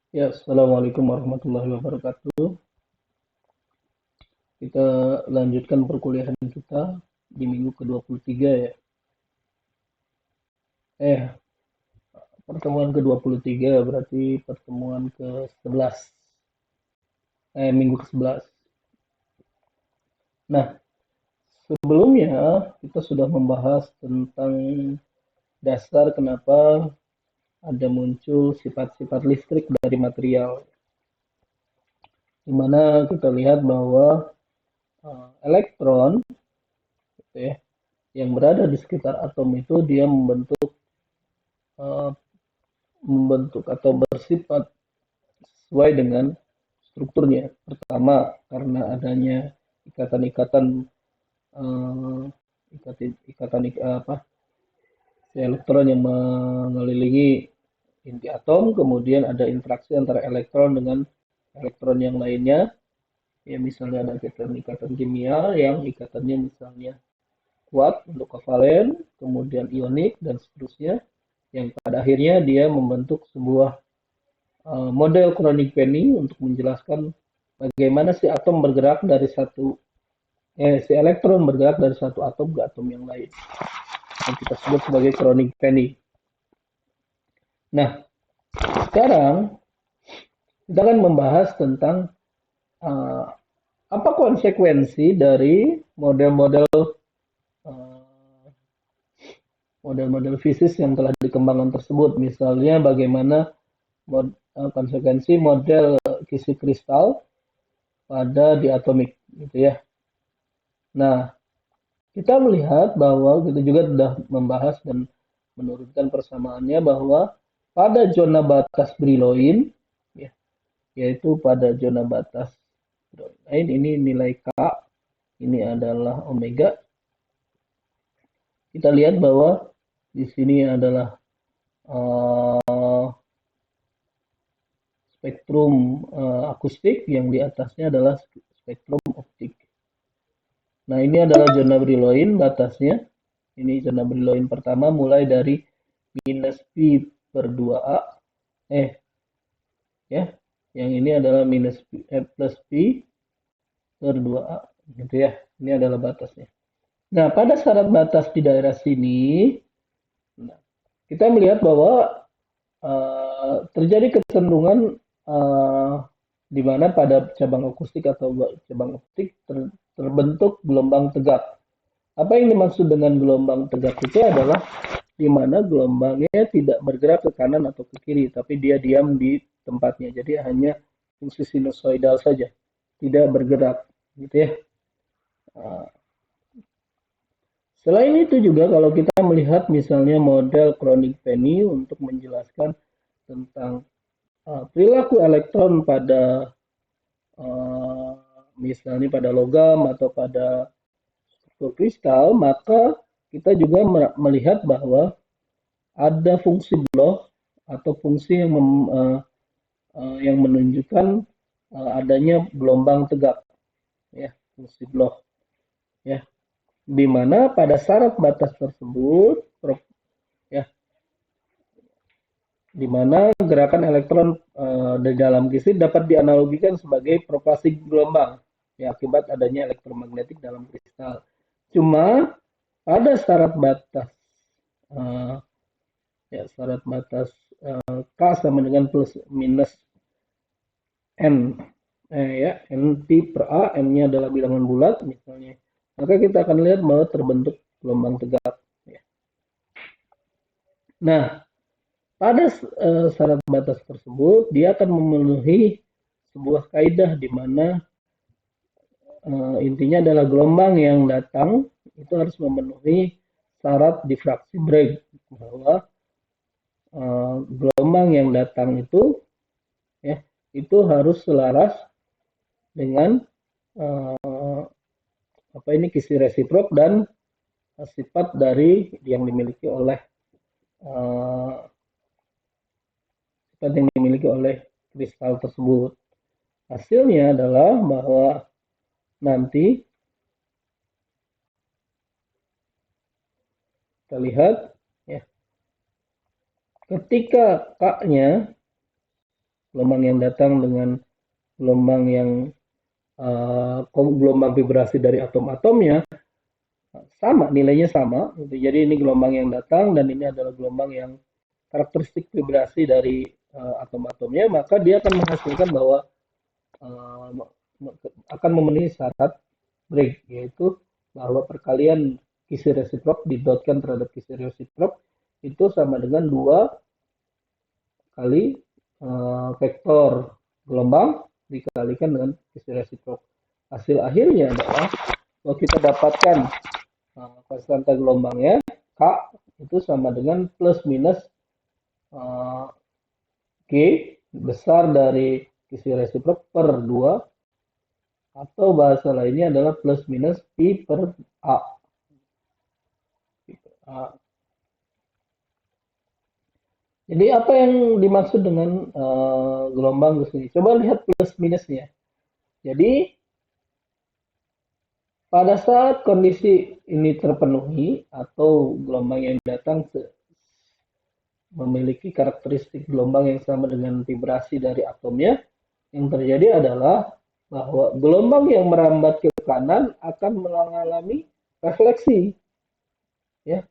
Ya, Assalamualaikum warahmatullahi wabarakatuh. Kita lanjutkan perkuliahan kita di minggu ke-23 ya. Eh, Pertemuan ke-23 berarti pertemuan ke-11. Minggu ke-11. Nah, sebelumnya kita sudah membahas tentang dasar kenapa ada muncul sifat-sifat listrik dari material. Di mana kita lihat bahwa elektron gitu ya, yang berada di sekitar atom itu dia eh, membentuk atau bersifat sesuai dengan strukturnya. Pertama, karena adanya ikatan-ikatan eh, ikatan apa si elektron yang mengelilingi inti atom, kemudian ada interaksi antara elektron dengan elektron yang lainnya. Ya misalnya ada ikatan-ikatan kimia yang ikatannya misalnya kuat untuk kovalen, kemudian ionik dan seterusnya, yang pada akhirnya dia membentuk sebuah model Kronig Penny untuk menjelaskan bagaimana si atom bergerak dari si elektron bergerak dari satu atom ke atom yang lain, yang kita sebut sebagai Kronig Penny. Nah, sekarang kita akan membahas tentang uh, apa konsekuensi dari model-model uh, model-model fisis yang telah dikembangkan tersebut. Misalnya bagaimana konsekuensi model kisi kristal pada diatomik, gitu ya. Nah, kita melihat bahwa kita juga sudah membahas dan menurunkan persamaannya bahwa pada zona batas Brillouin, ya, yaitu pada zona batas Brillouin ini nilai K, ini adalah omega. Kita lihat bahwa di sini adalah uh, spektrum akustik, yang di atasnya adalah spektrum optik. Nah, ini adalah zona Brillouin batasnya. Ini zona Brillouin pertama mulai dari minus pi per 2A. Eh, ya. Yang ini adalah plus pi per 2A. Gitu ya. Ini adalah batasnya. Nah, pada syarat batas di daerah sini, nah, kita melihat bahwa terjadi kecenderungan di mana pada cabang akustik atau cabang optik terbentuk gelombang tegak. Apa yang dimaksud dengan gelombang tegak itu adalah di mana gelombangnya tidak bergerak ke kanan atau ke kiri, tapi dia diam di tempatnya. Jadi hanya fungsi sinusoidal saja, tidak bergerak, gitu ya. Selain itu juga kalau kita melihat misalnya model Kronig Penny untuk menjelaskan tentang perilaku elektron pada uh, misalnya pada logam atau pada struktur kristal, maka kita juga melihat bahwa ada fungsi Bloch atau fungsi yang menunjukkan adanya gelombang tegak, ya, fungsi Bloch, ya, di mana pada syarat batas tersebut, ya, di mana gerakan elektron di dalam kisir dapat dianalogikan sebagai propagasi gelombang, ya, akibat adanya elektromagnetik dalam kristal. Cuma pada syarat batas uh, ya syarat batas K sama dengan plus minus N, ya, N pi per A, N-nya adalah bilangan bulat misalnya, maka kita akan lihat bahwa terbentuk gelombang tegak, ya. Nah, pada syarat batas tersebut dia akan memenuhi sebuah kaidah di mana intinya adalah gelombang yang datang itu harus memenuhi syarat diffraksi Bragg, bahwa gelombang yang datang itu, ya, itu harus selaras dengan apa ini kisi resiprok dan sifat dari yang dimiliki oleh uh, sifat yang dimiliki oleh kristal tersebut. Hasilnya adalah bahwa nanti kita lihat, ya, ketika K-nya gelombang yang datang dengan gelombang yang gelombang vibrasi dari atom-atomnya sama, nilainya sama. Jadi ini gelombang yang datang dan ini adalah gelombang yang karakteristik vibrasi dari atom-atomnya, maka dia akan menghasilkan bahwa uh, akan memenuhi syarat break, yaitu bahwa perkalian kisi resiprok didotkan terhadap kisi resiprok itu sama dengan 2 kali vektor gelombang dikalikan dengan kisi resiprok. Hasil akhirnya adalah bahwa kita dapatkan konstanta gelombangnya K itu sama dengan plus minus G besar dari kisi resiprok per 2 atau bahasa lainnya adalah plus minus pi per A. Jadi apa yang dimaksud dengan gelombang di sini? Coba lihat plus minusnya. Jadi pada saat kondisi ini terpenuhi atau gelombang yang datang memiliki karakteristik gelombang yang sama dengan vibrasi dari atomnya, yang terjadi adalah bahwa gelombang yang merambat ke kanan akan mengalami refleksi, ya,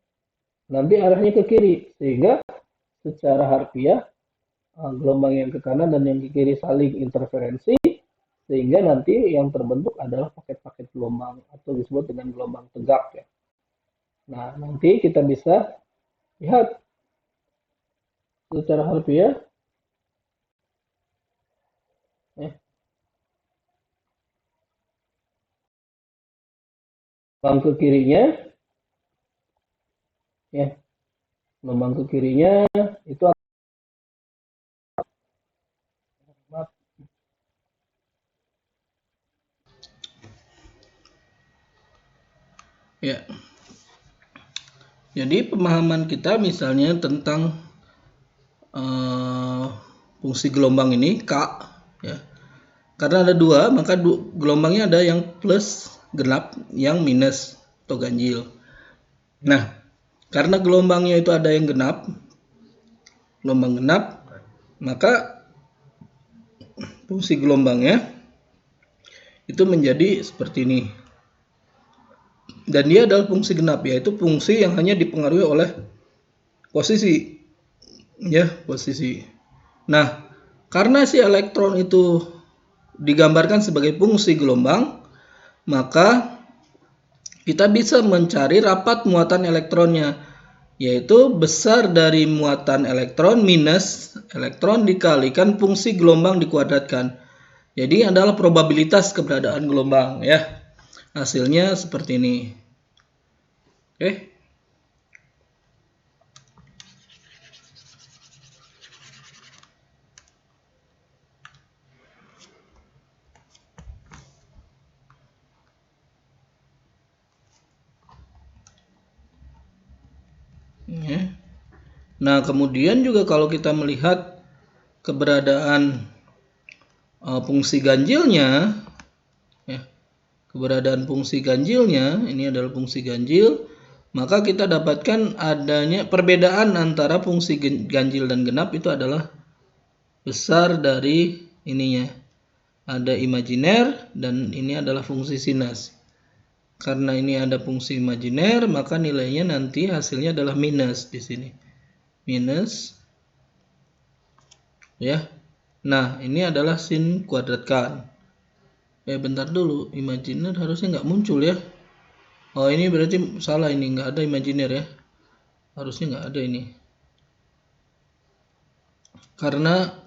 nanti arahnya ke kiri, sehingga secara harfiah gelombang yang ke kanan dan yang ke kiri saling interferensi, sehingga nanti yang terbentuk adalah paket-paket gelombang atau disebut dengan gelombang tegak, ya. Nah, nanti kita bisa lihat secara harfiah, ya, gelombang ke kirinya, ya, gelombang ke kirinya itu Ya. Jadi pemahaman kita misalnya tentang fungsi gelombang ini K, ya. Karena ada 2, maka gelombangnya ada yang plus genap, yang minus atau ganjil. Nah, karena gelombangnya itu ada yang gelombang genap, maka fungsi gelombangnya itu menjadi seperti ini. Dan dia adalah fungsi genap, yaitu fungsi yang hanya dipengaruhi oleh posisi, ya, posisi. Nah, karena si elektron itu digambarkan sebagai fungsi gelombang, maka kita bisa mencari rapat muatan elektronnya, yaitu besar dari muatan elektron minus elektron dikalikan fungsi gelombang dikuadratkan. Jadi adalah probabilitas keberadaan gelombang, ya. Hasilnya seperti ini. Oke. Ya. Nah, kemudian juga kalau kita melihat keberadaan fungsi ganjilnya, ya, keberadaan fungsi ganjilnya, ini adalah fungsi ganjil, maka kita dapatkan adanya perbedaan antara fungsi ganjil dan genap itu adalah besar dari ininya. Ada imajiner dan ini adalah fungsi sinus. Karena ini ada fungsi imajiner, maka nilainya nanti hasilnya adalah minus di sini. Minus, ya. Nah, ini adalah sin kuadratkan. Bentar dulu, imajiner harusnya nggak muncul, ya. Oh, ini berarti salah, ini nggak ada imajiner, ya. Harusnya nggak ada ini. Karena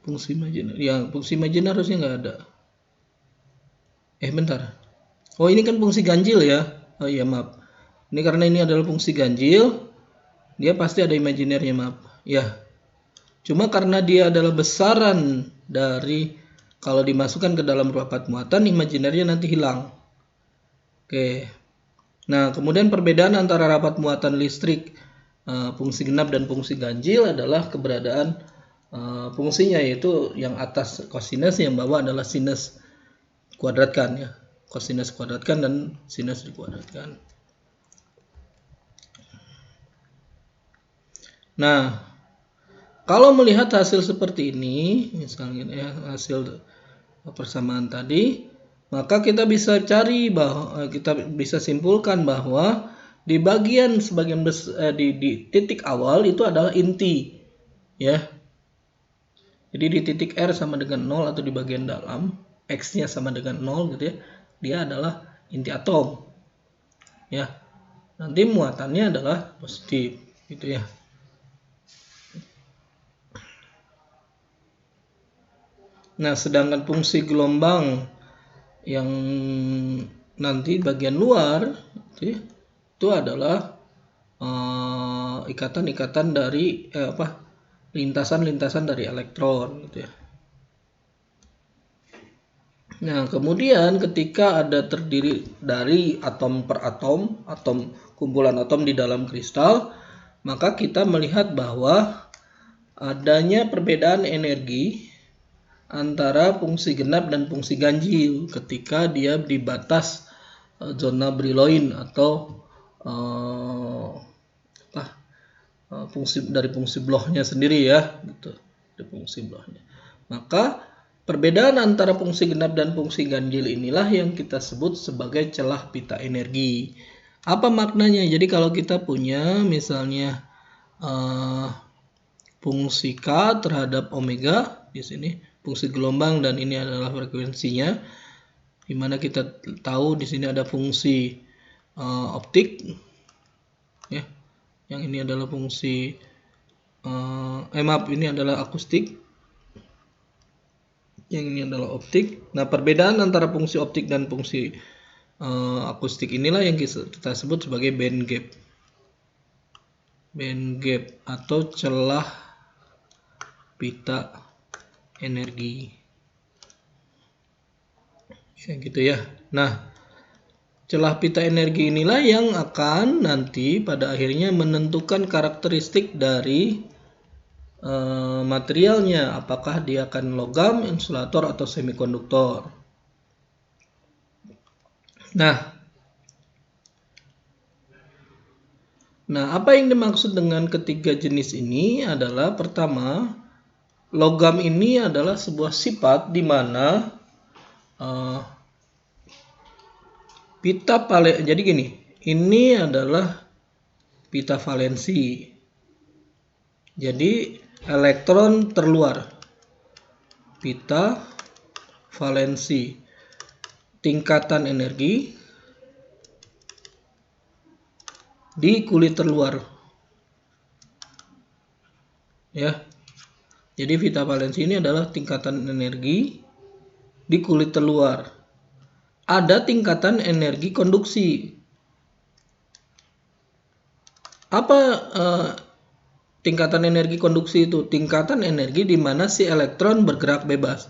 fungsi imajiner, ya, fungsi imajiner harusnya nggak ada. Bentar. Oh, ini kan fungsi ganjil, ya. Oh iya, maaf. Ini karena ini adalah fungsi ganjil, dia pasti ada imajinernya, maaf. Ya. Cuma karena dia adalah besaran dari kalau dimasukkan ke dalam rapat muatan, imajinernya nanti hilang. Oke. Nah, kemudian perbedaan antara rapat muatan listrik fungsi genap dan fungsi ganjil adalah keberadaan fungsinya, yaitu yang atas kosinus, yang bawah adalah sinus kuadratkan, ya. Kosinus kuadratkan dan sinus dikuadratkan. Nah, kalau melihat hasil seperti ini, misalnya ya, hasil persamaan tadi, maka kita bisa cari bahwa kita bisa simpulkan bahwa di bagian sebagian besar di titik awal itu adalah inti, ya. Jadi di titik R sama dengan 0 atau di bagian dalam, X-nya sama dengan 0 gitu ya. Dia adalah inti atom. Ya. Nanti muatannya adalah positif gitu ya. Nah, sedangkan fungsi gelombang yang nanti bagian luar itu adalah ikatan-ikatan dari lintasan-lintasan dari elektron gitu ya. Nah, kemudian ketika ada terdiri dari atom per atom, kumpulan atom di dalam kristal, maka kita melihat bahwa adanya perbedaan energi antara fungsi genap dan fungsi ganjil ketika dia di batas zona Brillouin atau fungsi Blochnya sendiri ya, gitu. Dari fungsi Blochnya. Maka perbedaan antara fungsi genap dan fungsi ganjil inilah yang kita sebut sebagai celah pita energi. Apa maknanya? Jadi kalau kita punya misalnya fungsi K terhadap omega di sini, fungsi gelombang dan ini adalah frekuensinya, di mana kita tahu di sini ada fungsi optik, ya, yang ini adalah fungsi ini adalah akustik, yang ini adalah optik. Nah, perbedaan antara fungsi optik dan fungsi akustik inilah yang kita sebut sebagai band gap atau celah pita energi. Ya gitu ya. Nah, celah pita energi inilah yang akan nanti pada akhirnya menentukan karakteristik dari materialnya, apakah dia akan logam, insulator atau semikonduktor. Nah, apa yang dimaksud dengan ketiga jenis ini adalah pertama, logam ini adalah sebuah sifat di mana pita valensi. Jadi gini, ini adalah pita valensi. Jadi elektron terluar. Pita valensi. Tingkatan energi di kulit terluar. Ya. Jadi pita valensi ini adalah tingkatan energi di kulit terluar. Ada tingkatan energi konduksi. Apa tingkatan energi konduksi itu? Tingkatan energi di mana si elektron bergerak bebas.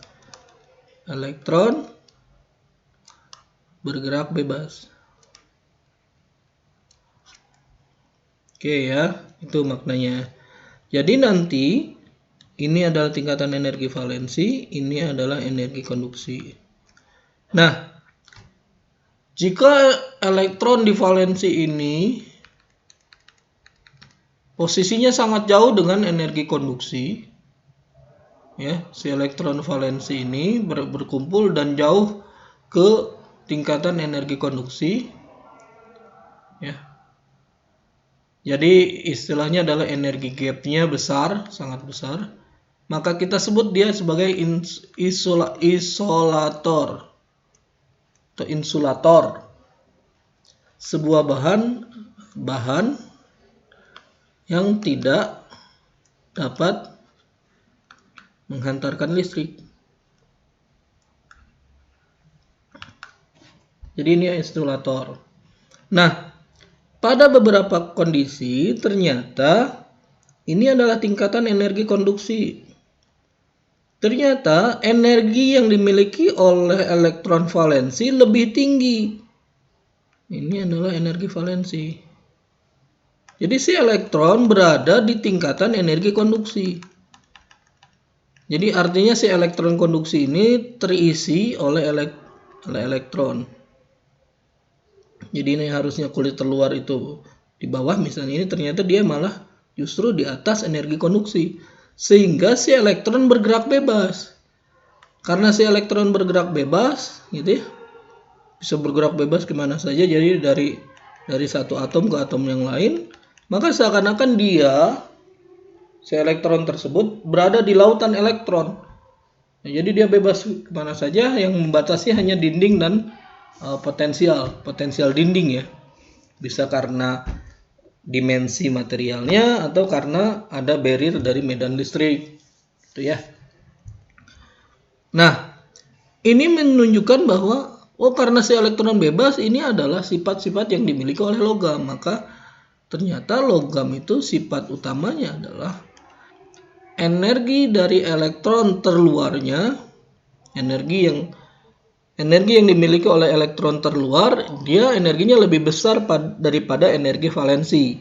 Elektron bergerak bebas. Oke ya, itu maknanya. Jadi nanti ini adalah tingkatan energi valensi, ini adalah energi konduksi. Nah, jika elektron di valensi ini posisinya sangat jauh dengan energi konduksi, ya, si elektron valensi ini berkumpul dan jauh ke tingkatan energi konduksi, ya. Jadi istilahnya adalah energi gapnya besar, sangat besar. Maka kita sebut dia sebagai isolator atau insulator. Sebuah bahan yang tidak dapat menghantarkan listrik. Jadi ini insulator. Nah, pada beberapa kondisi ternyata ini adalah tingkatan energi konduksi. Ternyata energi yang dimiliki oleh elektron valensi lebih tinggi. Ini adalah energi valensi. Jadi si elektron berada di tingkatan energi konduksi. Jadi artinya si elektron konduksi ini terisi oleh elektron. Jadi ini harusnya kulit terluar itu di bawah, misalnya ini ternyata dia malah justru di atas energi konduksi. sehingga si elektron bergerak bebas. Karena si elektron bergerak bebas, gitu ya, bisa bergerak bebas kemana saja, jadi dari satu atom ke atom yang lain, maka seakan-akan si elektron tersebut berada di lautan elektron. Nah, jadi dia bebas kemana saja, yang membatasi hanya dinding dan potensial dinding ya. Bisa karena dimensi materialnya atau karena ada barrier dari medan listrik, gitu ya. Nah, ini menunjukkan bahwa karena si elektron bebas ini adalah sifat-sifat yang dimiliki oleh logam, maka ternyata logam itu sifat utamanya adalah energi dari elektron terluarnya, energi yang dimiliki oleh elektron terluar, dia energinya lebih besar daripada energi valensi,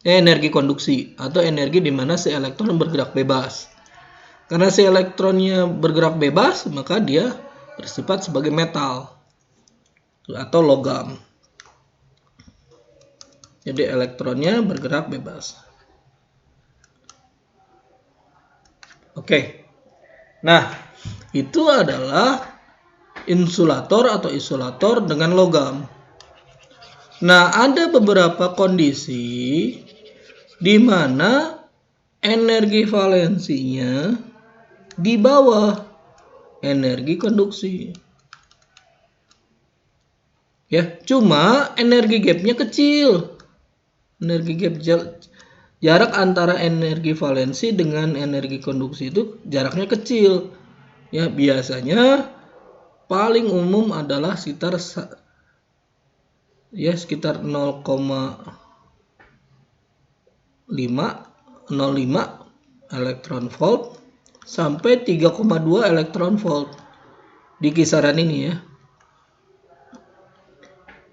energi konduksi, atau energi di mana si elektron bergerak bebas. Karena si elektronnya bergerak bebas, maka dia bersifat sebagai metal atau logam. Jadi elektronnya bergerak bebas. Oke. Nah, itu adalah insulator atau isolator dengan logam. Nah, ada beberapa kondisi di mana energi valensinya di bawah energi konduksi. Ya, cuma energi gapnya kecil. Energi gap, jarak antara energi valensi dengan energi konduksi itu jaraknya kecil. Ya, biasanya paling umum adalah sekitar 0,05 elektron volt sampai 3,2 elektron volt di kisaran ini ya.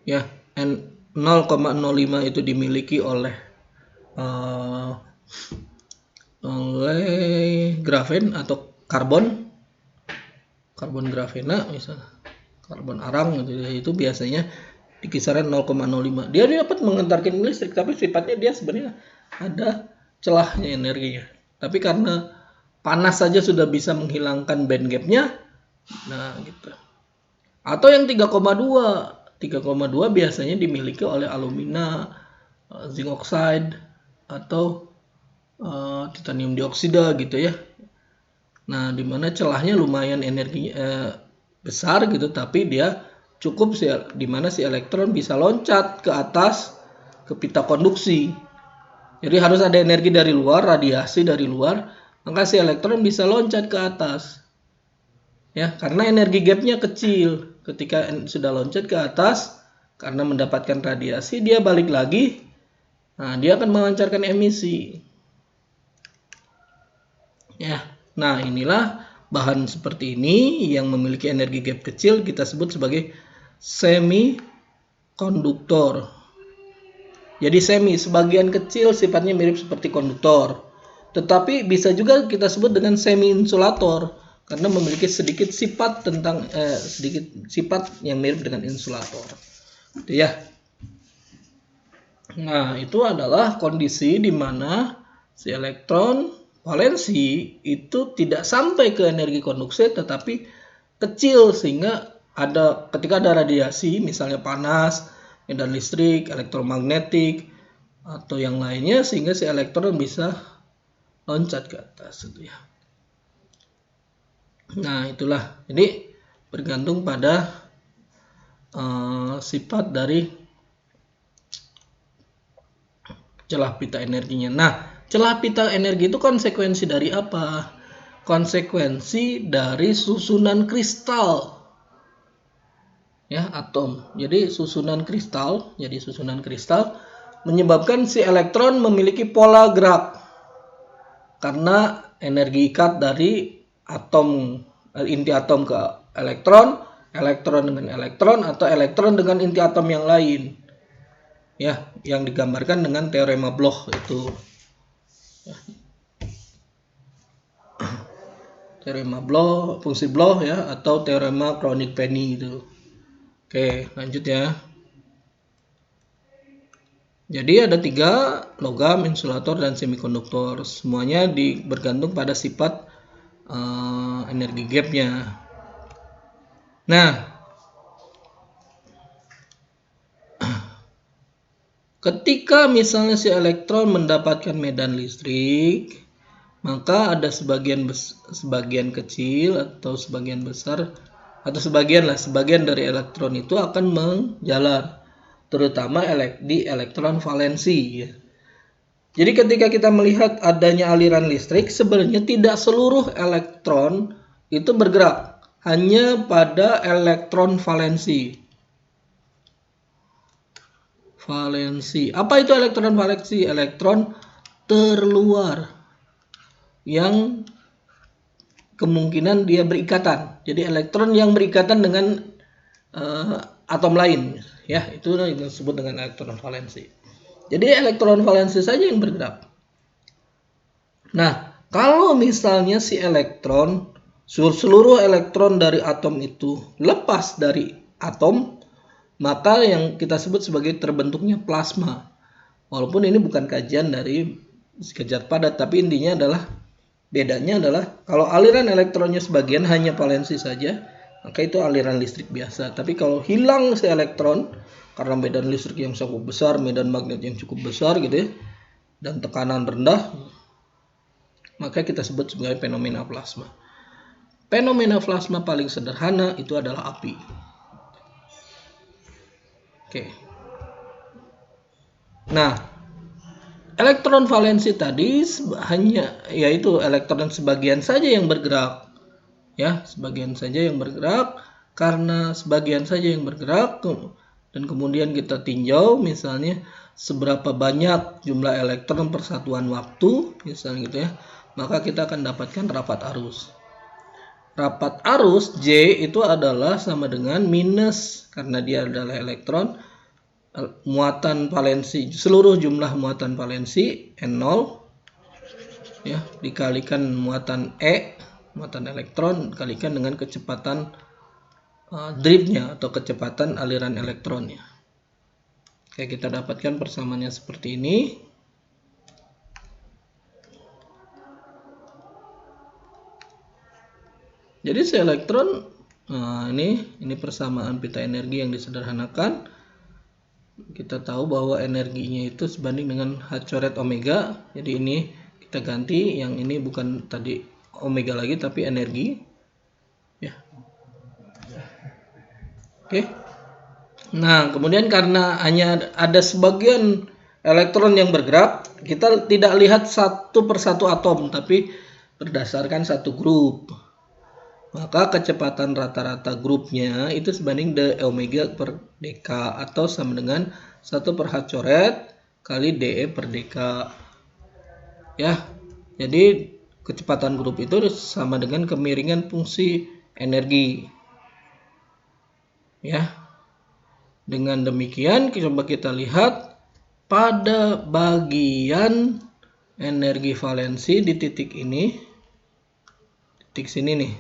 Ya, 0,05 itu dimiliki oleh grafen atau karbon grafena, misalnya karbon arang gitu, itu biasanya di kisaran 0,05. Dia dapat mengantarkan listrik, tapi sifatnya dia sebenarnya ada celahnya energinya. Tapi karena panas saja sudah bisa menghilangkan band gapnya, nah gitu. Atau yang 3,2 biasanya dimiliki oleh alumina, zinc oxide, atau titanium dioksida gitu ya. Nah, dimana celahnya lumayan energinya besar gitu, tapi dia cukup dimana si elektron bisa loncat ke atas ke pita konduksi. Jadi harus ada energi dari luar, radiasi dari luar, maka si elektron bisa loncat ke atas. Ya, karena energi gapnya kecil. Ketika sudah loncat ke atas, karena mendapatkan radiasi, dia balik lagi. Nah, dia akan melancarkan emisi. Ya, nah inilah bahan seperti ini yang memiliki energi gap kecil kita sebut sebagai semikonduktor. Jadi sebagian kecil sifatnya mirip seperti konduktor. Tetapi bisa juga kita sebut dengan semi insulator karena memiliki sedikit sifat yang mirip dengan insulator. Itu ya. Nah, itu adalah kondisi di mana si elektron valensi itu tidak sampai ke energi konduksi tetapi kecil, sehingga ketika ada radiasi misalnya panas, medan listrik, elektromagnetik atau yang lainnya, sehingga si elektron bisa loncat ke atas gitu ya. Nah, itulah. Jadi bergantung pada sifat dari celah pita energinya. Nah, celah pita energi itu konsekuensi dari apa? Konsekuensi dari susunan kristal. Ya, atom. Jadi susunan kristal menyebabkan si elektron memiliki pola gerak. Karena energi ikat dari atom, inti atom ke elektron dengan elektron, atau elektron dengan inti atom yang lain. Ya, yang digambarkan dengan teorema Bloch itu. Ya. Teorema Bloch, fungsi Bloch ya, atau teorema Kronig-Penney itu. Oke, lanjut ya. Jadi ada 3, logam, insulator, dan semikonduktor. Semuanya bergantung pada sifat energi gapnya. Nah, ketika misalnya si elektron mendapatkan medan listrik, maka ada sebagian kecil atau sebagian besar atau sebagian dari elektron itu akan menjalar, terutama di elektron valensi ya. Jadi ketika kita melihat adanya aliran listrik, sebenarnya tidak seluruh elektron itu bergerak, hanya pada elektron valensi. Apa itu elektron valensi? Elektron terluar yang kemungkinan dia berikatan. Jadi elektron yang berikatan dengan atom lain, ya itu disebut dengan elektron valensi. Jadi elektron valensi saja yang bergerak. Nah, kalau misalnya si elektron, seluruh elektron dari atom itu lepas dari atom, maka yang kita sebut sebagai terbentuknya plasma. Walaupun ini bukan kajian dari Kejar padat, tapi intinya adalah bedanya adalah kalau aliran elektronnya sebagian hanya valensi saja, maka itu aliran listrik biasa. Tapi kalau hilang si elektron karena medan listrik yang cukup besar, medan magnet yang cukup besar gitu ya, dan tekanan rendah, maka kita sebut sebagai fenomena plasma. Fenomena plasma paling sederhana itu adalah api. Oke. Nah, elektron valensi tadi hanya yaitu elektron sebagian saja yang bergerak. Ya, sebagian saja yang bergerak. Karena sebagian saja yang bergerak dan kemudian kita tinjau misalnya seberapa banyak jumlah elektron per satuan waktu misalnya gitu ya, maka kita akan dapatkan rapat arus. Rapat arus J itu adalah sama dengan minus, karena dia adalah elektron, muatan valensi, seluruh jumlah muatan valensi N0 ya, dikalikan muatan muatan elektron, dikalikan dengan kecepatan driftnya atau kecepatan aliran elektronnya. Oke, kita dapatkan persamaannya seperti ini. Jadi si elektron, ini persamaan pita energi yang disederhanakan. Kita tahu bahwa energinya itu sebanding dengan H coret omega. Jadi ini kita ganti, yang ini bukan tadi omega lagi tapi energi. Ya. Oke. Nah, kemudian karena hanya ada sebagian elektron yang bergerak, kita tidak lihat satu persatu atom, tapi berdasarkan satu grup. Maka kecepatan rata-rata grupnya itu sebanding d omega per dk, atau sama dengan 1 per H coret kali dE per dk. Ya, jadi kecepatan grup itu sama dengan kemiringan fungsi energi. Ya, dengan demikian coba kita lihat pada bagian energi valensi di titik ini, titik sini nih,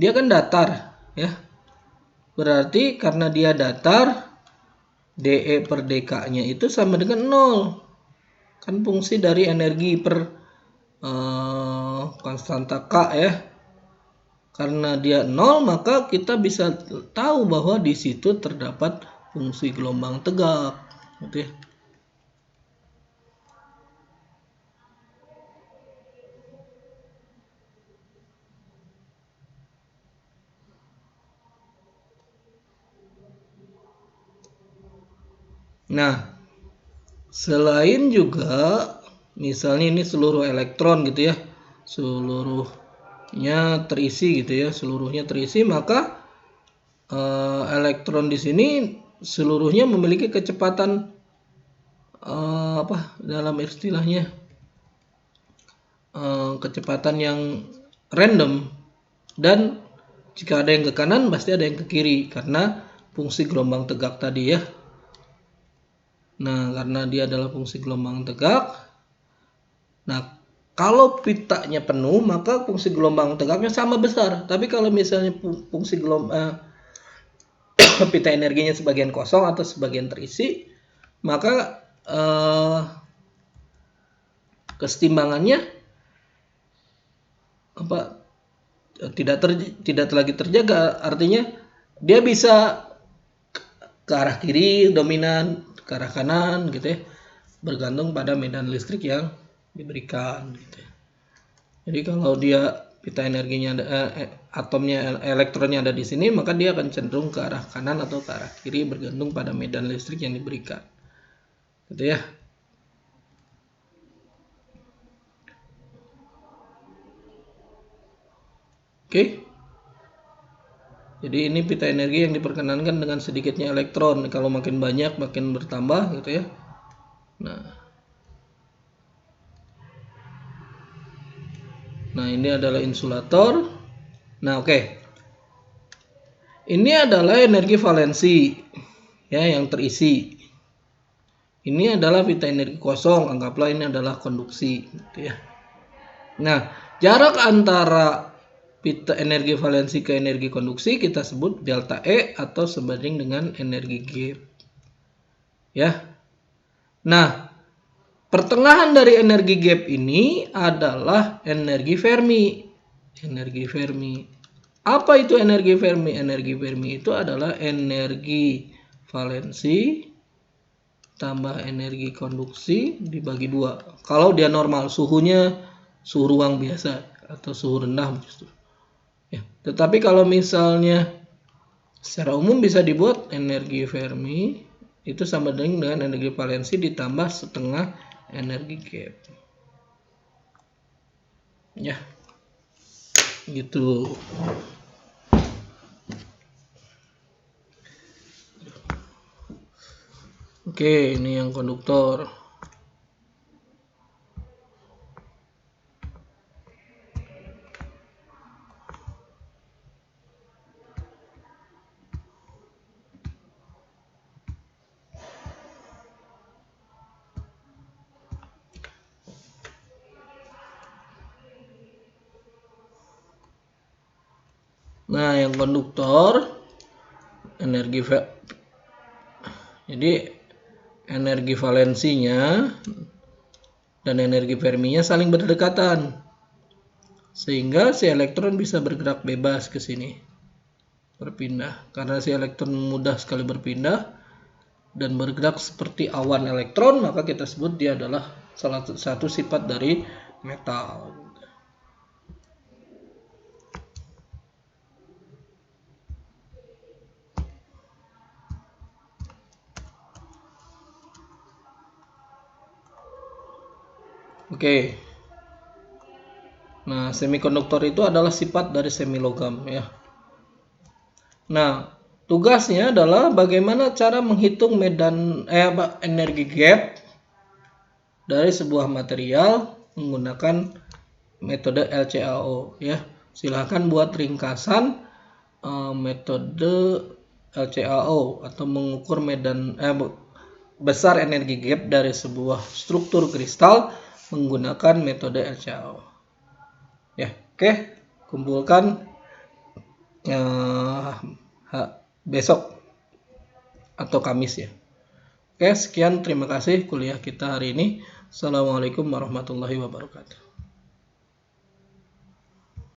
dia kan datar ya, berarti karena dia datar dE per dk nya itu sama dengan 0, kan fungsi dari energi per konstanta K ya. Karena dia 0, maka kita bisa tahu bahwa di situ terdapat fungsi gelombang tegak. Oke. Nah, selain juga misalnya ini seluruh elektron gitu ya, seluruhnya terisi gitu ya, seluruhnya terisi, maka elektron di sini seluruhnya memiliki kecepatan dalam istilahnya kecepatan yang random, dan jika ada yang ke kanan pasti ada yang ke kiri karena fungsi gelombang tegak tadi ya. Nah, karena dia adalah fungsi gelombang tegak, nah kalau pitanya penuh maka fungsi gelombang tegaknya sama besar. Tapi kalau misalnya fungsi pita energinya sebagian kosong atau sebagian terisi, maka kesetimbangannya tidak lagi terjaga, artinya dia bisa ke arah kiri dominan, ke arah kanan gitu ya, bergantung pada medan listrik yang diberikan gitu ya. Jadi kalau dia pita energinya atomnya, elektronnya ada di sini, maka dia akan cenderung ke arah kanan atau ke arah kiri bergantung pada medan listrik yang diberikan gitu ya. Oke. Jadi ini pita energi yang diperkenankan dengan sedikitnya elektron. Kalau makin banyak makin bertambah gitu ya. Nah ini adalah insulator. Nah oke. Ini adalah energi valensi ya yang terisi. Ini adalah pita energi kosong. Anggaplah ini adalah konduksi gitu ya. Nah, jarak antara pita energi valensi ke energi konduksi kita sebut delta E atau sebanding dengan energi gap. Ya. Nah, pertengahan dari energi gap ini adalah energi Fermi. Energi Fermi. Apa itu energi Fermi? Energi Fermi itu adalah energi valensi tambah energi konduksi dibagi 2. Kalau dia normal, suhunya suhu ruang biasa atau suhu rendah justru. Ya, tetapi kalau misalnya secara umum bisa dibuat energi Fermi itu sama dengan energi valensi ditambah setengah energi gap. Ya. Gitu. Oke, ini yang konduktor. Nah, yang konduktor jadi energi valensinya dan energi Ferminya saling berdekatan. Sehingga si elektron bisa bergerak bebas ke sini. Berpindah. Karena si elektron mudah sekali berpindah dan bergerak seperti awan elektron, maka kita sebut dia adalah salah satu sifat dari metal. Oke. Nah, semikonduktor itu adalah sifat dari semilogam ya. Nah, tugasnya adalah bagaimana cara menghitung energi gap dari sebuah material menggunakan metode LCAO ya. Silahkan buat ringkasan metode LCAO atau mengukur besar energi gap dari sebuah struktur kristal menggunakan metode LCAO. Ya, oke, kumpulkan besok atau Kamis ya. Oke, sekian, terima kasih kuliah kita hari ini. Assalamualaikum warahmatullahi wabarakatuh.